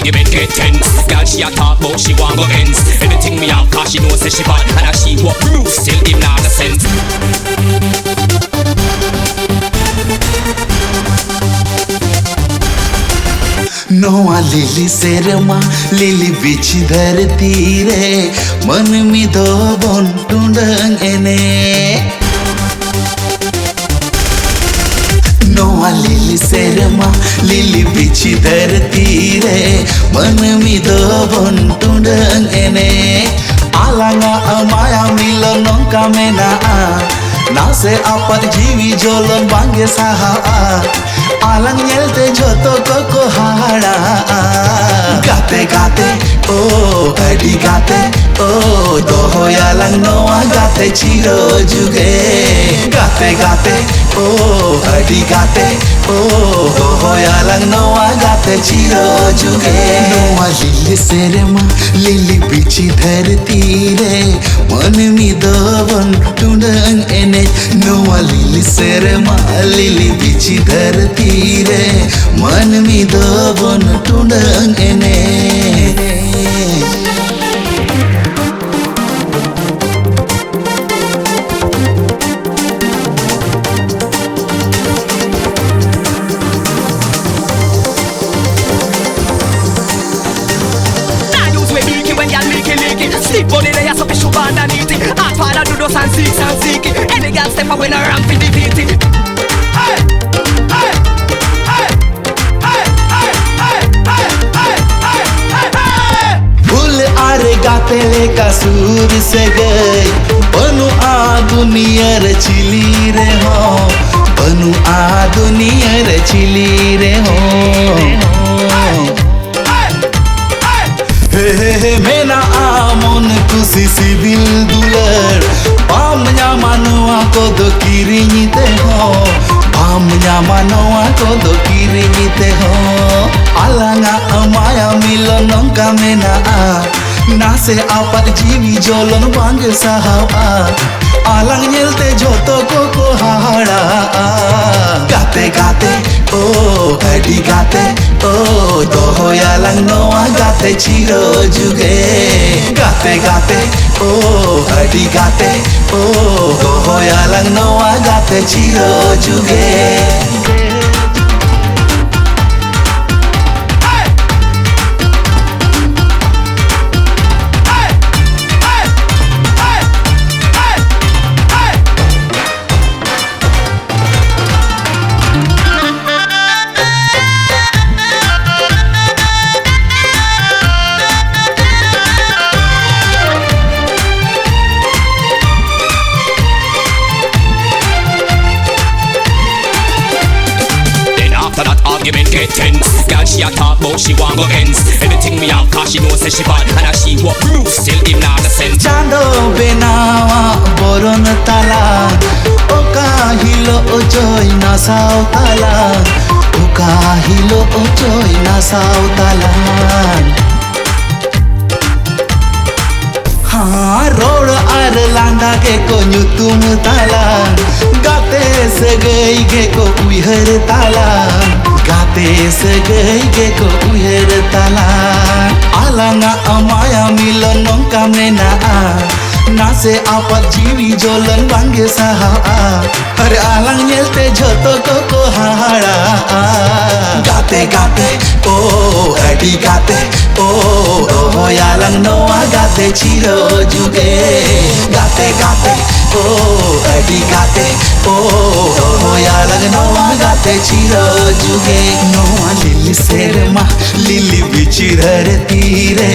argument get tense. Girl she a talk about she want go ends. Anything me have cause she know say she bad. And as she walk Bruce still him not the sense. नोआ lily सेरमा lily बीच धरती रे मन मी दो बन टूंडंग एने नोआ lily सेरमा lily बीच धरती रे मन मी दो बन टूंडंग एने आलांगा अमाया मिलन नोंका मेना नासे आपर जीवी जोलन बांगे साहा आलंग येलते जोतो को हाड़ा गाते गाते ओ अडी गाते ओ दोहो यालंग नोआ गाते चिरो जुगे गाते गाते ओ अडी गाते ओ दोहो यालंग नोआ गाते चिरो जुगे नोआ लिली सेरेमा लिली बीची धरती रे मन मी दोवन टूंडंग एने नोआ लिली सेरेमा लिली बीची धरती रे मन मी दोवन टूंडंग एने Sleep body there, so fish over underneath it. Hard father do those and seek it. Any girl step up when I ramp in defeat it. Hey, hey, hey, hey, hey, hey, hey, hey, hey, hey. फूल आरे गाते ले कसूर से गई बनु आ दुनिया रे chilli रे हो बनु आ दुनिया रे चिली रे हो हे मेना आमन खुशी सिबिल दुलर पाम न्यामानुआ को दो किरिኝते हो पाम न्यामानुआ को दो किरिኝते हो आलांगा अमाया मिलन नोंका मेना नासे आपात जीवी जोलन बांगे साहा आलांग येलते जोतो को हाड़ा गाते गाते ओ अडी गाते ओ दोहो यालंग नोआ गाते चिरो जुगे गाते गाते ओ अडी गाते ओ दोहो यालंग नोआ गाते चिरो जुगे argument get tense. Girl she a talk about she want go ends. Anything me have cause she know say she bad. And as she walk Bruce still him not the sense. Chando benawa boron tala oka hilo ojoy na sautala oka hilo ojoy na sautala हाँ road are Landa के को न्यूतुम ताला गाते से गई के को उहर ताला गाते से गई के को उहर ताला आलांगा अमाया मिलन नोंका मेना नासे आपात जीवी जोलन बांगे साहा अरे आलांग येलते जोतो को हाड़ा गाते गाते ओ अडी गाते ओ यालंग नोआ गाते चिरो जुगे गाते गाते ओ अडी गाते ओ यालंग नोआ गाते चिरो जुगे नोआ लिली सेरमा लिली बिची धरती रे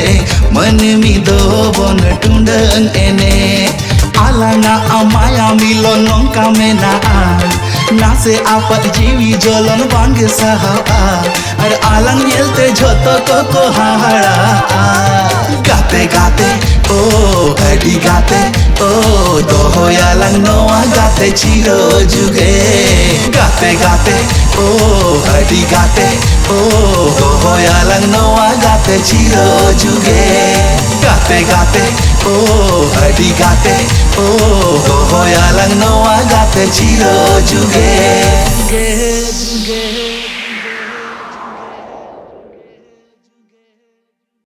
मन मी दो बन टूंडंग एने आलांगा अमाया मिलन नोंका मेना नासे आपात जीवी जोलन बांगे साहा अरे आलंग येलते जोतो को हाड़ा गाते गाते ओ अडी गाते ओ दोहो यालंग नोआ गाते चिरो जुगे गाते गाते ओ अडी गाते ओ दोहो यालंग नोआ गाते चिरो जुगे गाते गाते ओ अडी गाते ओ दोहो यालंग नोआ गाते चिरो जुगे